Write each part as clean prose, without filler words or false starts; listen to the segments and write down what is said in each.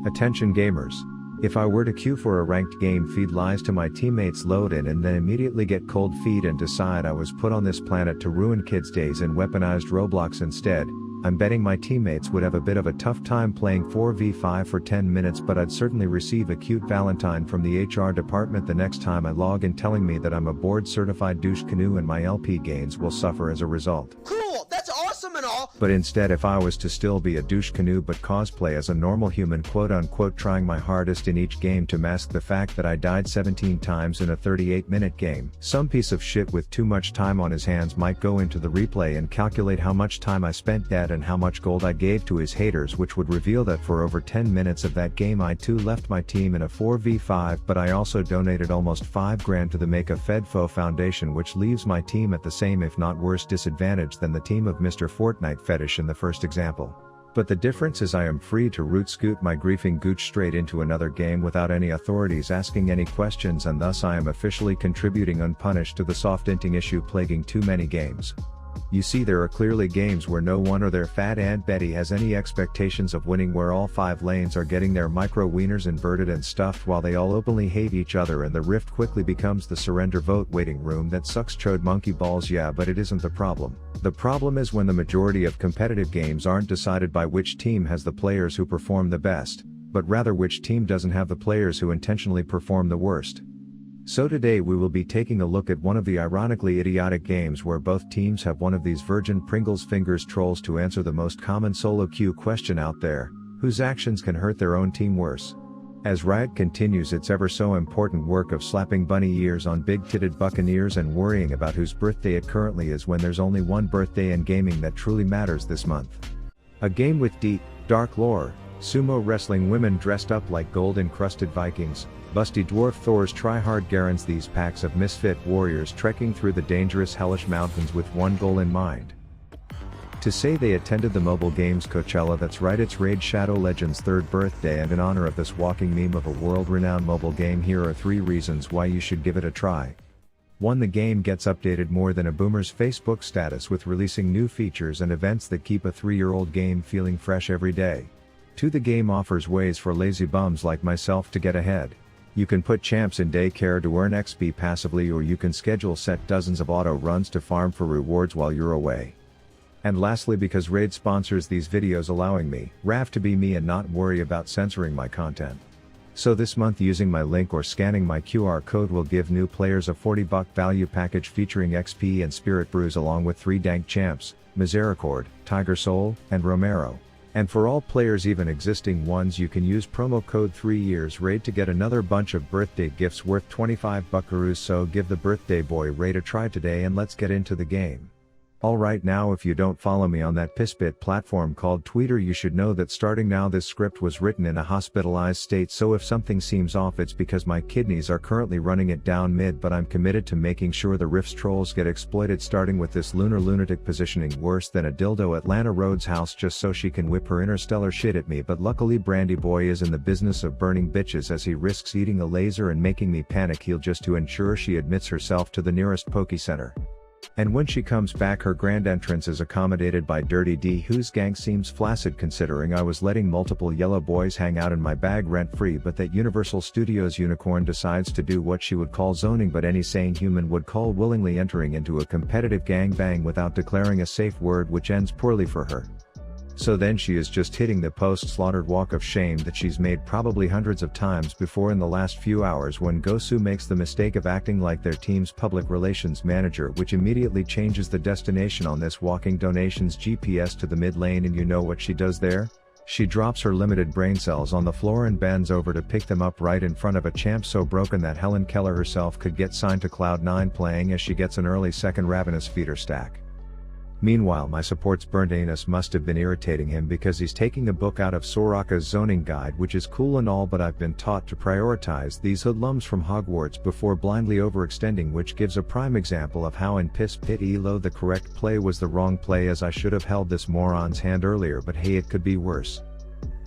Attention gamers. If I were to queue for a ranked game, feed lies to my teammates, load in and then immediately get cold feet and decide I was put on this planet to ruin kids' days in weaponized Roblox instead, I'm betting my teammates would have a bit of a tough time playing 4v5 for 10 minutes, but I'd certainly receive a cute Valentine from the HR department the next time I log in telling me that I'm a board certified douche canoe and my LP gains will suffer as a result. Cool, that's awesome and all. But instead, if I was to still be a douche canoe but cosplay as a normal human, quote unquote, trying my hardest in each game to mask the fact that I died 17 times in a 38-minute game, some piece of shit with too much time on his hands might go into the replay and calculate how much time I spent dead and how much gold I gave to his haters, which would reveal that for over 10 minutes of that game I too left my team in a 4v5, but I also donated almost 5 grand to the Make a Fedfo Foundation, which leaves my team at the same if not worse disadvantage than the team of Mr. Fortnite Fetish in the first example. But the difference is I am free to root scoot my griefing gooch straight into another game without any authorities asking any questions, and thus I am officially contributing unpunished to the soft inting issue plaguing too many games. You see, there are clearly games where no one or their fat Aunt Betty has any expectations of winning, where all 5 lanes are getting their micro wieners inverted and stuffed while they all openly hate each other, and the rift quickly becomes the surrender vote waiting room that sucks chode monkey balls. Yeah, but it isn't the problem. The problem is when the majority of competitive games aren't decided by which team has the players who perform the best, but rather which team doesn't have the players who intentionally perform the worst. So today we will be taking a look at one of the ironically idiotic games where both teams have one of these Virgin Pringles fingers trolls to answer the most common solo queue question out there: whose actions can hurt their own team worse? As Riot continues its ever so important work of slapping bunny ears on big-titted buccaneers and worrying about whose birthday it currently is, when there's only one birthday in gaming that truly matters this month. A game with deep, dark lore, sumo wrestling women dressed up like gold-encrusted Vikings, busty dwarf Thors, try-hard Garens, these packs of misfit warriors trekking through the dangerous hellish mountains with one goal in mind: to say they attended the mobile games Coachella. That's right, it's Raid Shadow Legends' 3rd birthday, and in honor of this walking meme of a world-renowned mobile game, here are 3 reasons why you should give it a try. 1. The game gets updated more than a boomer's Facebook status, with releasing new features and events that keep a 3-year-old game feeling fresh every day. 2. The game offers ways for lazy bums like myself to get ahead. You can put champs in daycare to earn XP passively, or you can schedule set dozens of auto runs to farm for rewards while you're away. And lastly, because Raid sponsors these videos, allowing me, Rav, to be me and not worry about censoring my content. So this month, using my link or scanning my QR code will give new players a $40 value package featuring XP and Spirit Brews, along with 3 dank champs, Misericord, Tiger Soul, and Romero. And for all players, even existing ones, you can use promo code 3YearsRaid to get another bunch of birthday gifts worth 25 buckaroos. So give the birthday boy Raid a try today, and let's get into the game. Alright, now if you don't follow me on that pissbit platform called Twitter, you should know that starting now this script was written in a hospitalized state, so if something seems off it's because my kidneys are currently running it down mid, but I'm committed to making sure the Rift's trolls get exploited, starting with this lunar lunatic positioning worse than a dildo Atlanta Rhodes house just so she can whip her interstellar shit at me. But luckily Brandy Boy is in the business of burning bitches, as he risks eating a laser and making me panic heal just to ensure she admits herself to the nearest Poke Center. And when she comes back, her grand entrance is accommodated by Dirty D, whose gang seems flaccid considering I was letting multiple yellow boys hang out in my bag rent-free, but that Universal Studios unicorn decides to do what she would call zoning, but any sane human would call willingly entering into a competitive gangbang without declaring a safe word, which ends poorly for her. So then she is just hitting the post-slaughtered walk of shame that she's made probably hundreds of times before in the last few hours, when Gosu makes the mistake of acting like their team's public relations manager, which immediately changes the destination on this walking donations GPS to the mid lane. And you know what she does there? She drops her limited brain cells on the floor and bends over to pick them up right in front of a champ so broken that Helen Keller herself could get signed to Cloud9, playing as she gets an early second ravenous feeder stack. Meanwhile, my support's burnt anus must have been irritating him because he's taking a book out of Soraka's zoning guide, which is cool and all, but I've been taught to prioritize these hoodlums from Hogwarts before blindly overextending, which gives a prime example of how in Piss Pit Elo the correct play was the wrong play, as I should have held this moron's hand earlier, but hey, it could be worse.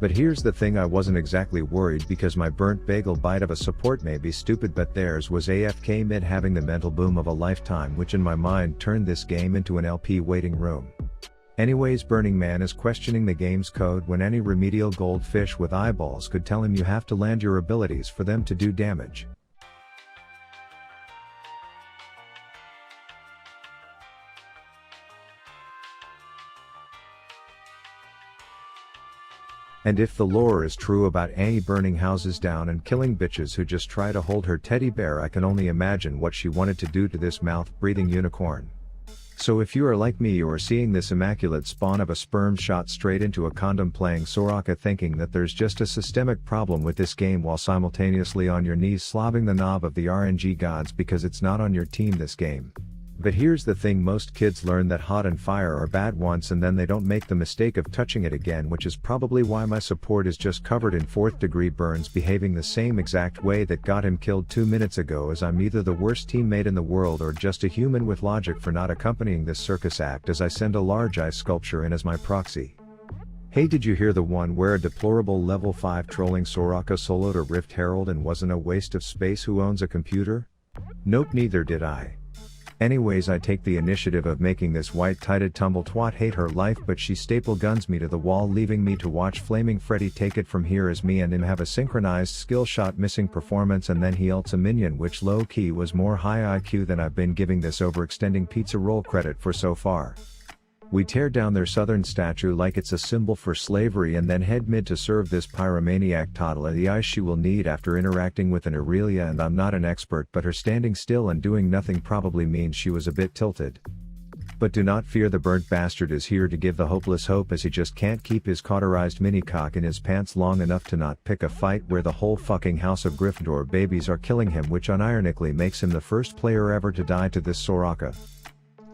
But here's the thing, I wasn't exactly worried because my burnt bagel bite of a support may be stupid, but theirs was AFK mid, having the mental boom of a lifetime, which in my mind turned this game into an LP waiting room. Anyways, Burning Man is questioning the game's code when any remedial goldfish with eyeballs could tell him you have to land your abilities for them to do damage. And if the lore is true about Annie burning houses down and killing bitches who just try to hold her teddy bear, I can only imagine what she wanted to do to this mouth-breathing unicorn. So if you are like me, you are seeing this immaculate spawn of a sperm shot straight into a condom playing Soraka, thinking that there's just a systemic problem with this game while simultaneously on your knees slobbing the knob of the RNG gods because it's not on your team this game. But here's the thing, most kids learn that hot and fire are bad once and then they don't make the mistake of touching it again, which is probably why my support is just covered in 4th degree burns, behaving the same exact way that got him killed 2 minutes ago, as I'm either the worst teammate in the world or just a human with logic for not accompanying this circus act, as I send a large ice sculpture in as my proxy. Hey, did you hear the one where a deplorable level 5 trolling Soraka soloed a Rift Herald and wasn't a waste of space? Who owns a computer? Nope, neither did I. Anyways, I take the initiative of making this white-tided tumble twat hate her life, but she staple guns me to the wall, leaving me to watch Flaming Freddy take it from here as me and him have a synchronized skill shot missing performance, and then he ults a minion, which low-key was more high IQ than I've been giving this overextending pizza roll credit for so far. We tear down their southern statue like it's a symbol for slavery and then head mid to serve this pyromaniac toddler the ice she will need after interacting with an Aurelia, and I'm not an expert, but her standing still and doing nothing probably means she was a bit tilted. But do not fear, the burnt bastard is here to give the hopeless hope, as he just can't keep his cauterized mini cock in his pants long enough to not pick a fight where the whole fucking house of Gryffindor babies are killing him, which unironically makes him the first player ever to die to this Soraka.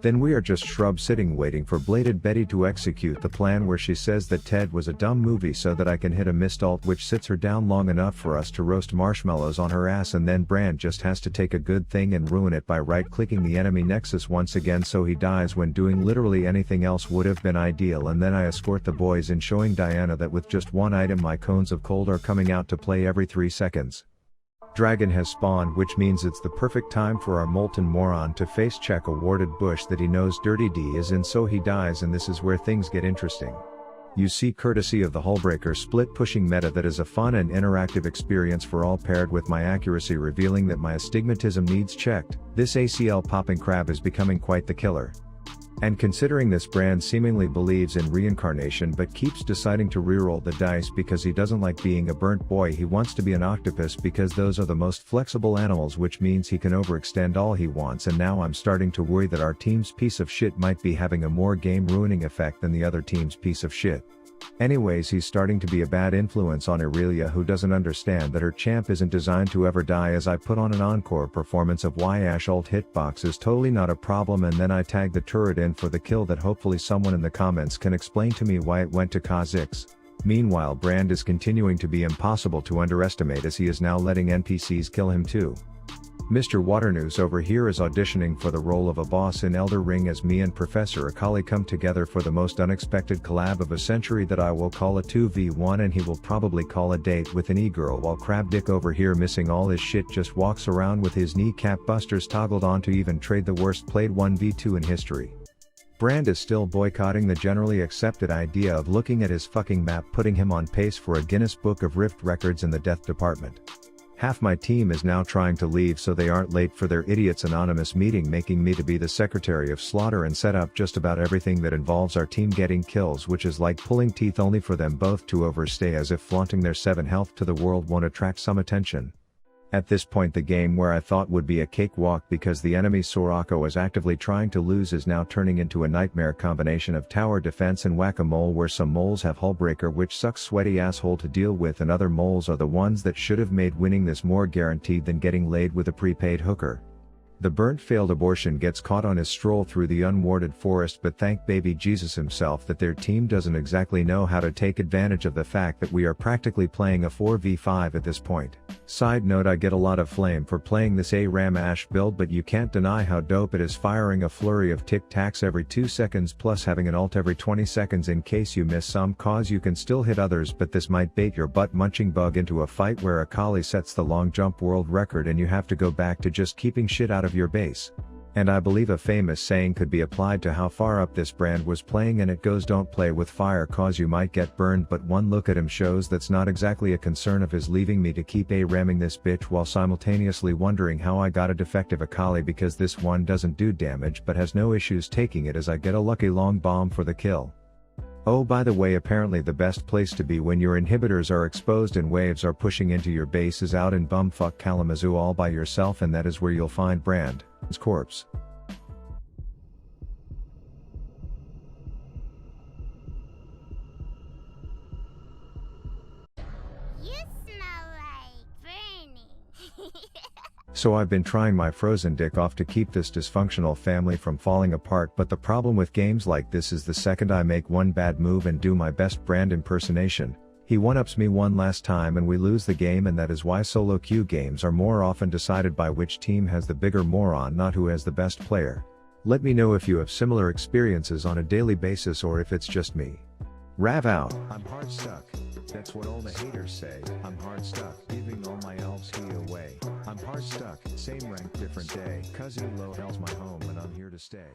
Then we are just shrubs sitting waiting for Bladed Betty to execute the plan where she says that Ted was a dumb movie so that I can hit a mist ult which sits her down long enough for us to roast marshmallows on her ass, and then Brand just has to take a good thing and ruin it by right-clicking the enemy nexus once again so he dies when doing literally anything else would have been ideal, and then I escort the boys in, showing Diana that with just one item my cones of cold are coming out to play every 3 seconds. Dragon has spawned, which means it's the perfect time for our molten moron to face check a warded bush that he knows Dirty D is in, so he dies, and this is where things get interesting. You see, courtesy of the Hullbreaker split pushing meta, that is a fun and interactive experience for all, paired with my accuracy revealing that my astigmatism needs checked, this ACL popping crab is becoming quite the killer. And considering this Brand seemingly believes in reincarnation but keeps deciding to reroll the dice because he doesn't like being a burnt boy, he wants to be an octopus because those are the most flexible animals, which means he can overextend all he wants, and now I'm starting to worry that our team's piece of shit might be having a more game ruining effect than the other team's piece of shit. Anyways, he's starting to be a bad influence on Aurelia, who doesn't understand that her champ isn't designed to ever die, as I put on an encore performance of why Ash ult hitbox is totally not a problem, and then I tag the turret in for the kill that hopefully someone in the comments can explain to me why it went to Kha'Zix. Meanwhile, Brand is continuing to be impossible to underestimate, as he is now letting NPCs kill him too. Mr. Waternoose over here is auditioning for the role of a boss in Elder Ring, as me and Professor Akali come together for the most unexpected collab of a century that I will call a 2v1, and he will probably call a date with an e-girl, while Crab Dick over here, missing all his shit, just walks around with his kneecap busters toggled on to even trade the worst played 1v2 in history. Brand is still boycotting the generally accepted idea of looking at his fucking map, putting him on pace for a Guinness Book of Rift records in the death department. Half my team is now trying to leave so they aren't late for their Idiots Anonymous meeting, making me to be the Secretary of Slaughter and set up just about everything that involves our team getting kills, which is like pulling teeth, only for them both to overstay, as if flaunting their 7 health to the world won't attract some attention. At this point, the game where I thought would be a cakewalk because the enemy Soraka was actively trying to lose is now turning into a nightmare combination of tower defense and whack-a-mole, where some moles have Hullbreaker, which sucks sweaty asshole to deal with, and other moles are the ones that should have made winning this more guaranteed than getting laid with a prepaid hooker. The burnt failed abortion gets caught on his stroll through the unwarded forest, but thank baby Jesus himself that their team doesn't exactly know how to take advantage of the fact that we are practically playing a 4v5 at this point. Side note, I get a lot of flame for playing this ARAM Ash build, but you can't deny how dope it is, firing a flurry of tic-tacs every 2 seconds plus having an ult every 20 seconds in case you miss some, cause you can still hit others, but this might bait your butt-munching bug into a fight where Akali sets the long jump world record and you have to go back to just keeping shit out of your base. And I believe a famous saying could be applied to how far up this brand was playing, and it goes, don't play with fire cause you might get burned. But one look at him shows that's not exactly a concern of his, leaving me to keep ramming this bitch while simultaneously wondering how I got a defective Akali, because this one doesn't do damage but has no issues taking it, as I get a lucky long bomb for the kill. Oh, by the way, apparently the best place to be when your inhibitors are exposed and waves are pushing into your base is out in bumfuck Kalamazoo all by yourself, and that is where you'll find Brand's corpse. You smell like burning. So I've been trying my frozen dick off to keep this dysfunctional family from falling apart, but the problem with games like this is the second I make one bad move and do my best Brand impersonation, he one-ups me one last time and we lose the game. And that is why solo queue games are more often decided by which team has the bigger moron, not who has the best player. Let me know if you have similar experiences on a daily basis or if it's just me. Rav out. I'm hard stuck. That's what all the haters say. I'm hard stuck, giving all my elves he away. I'm hard stuck, same rank different day. Cuz low hell's my home and I'm here to stay.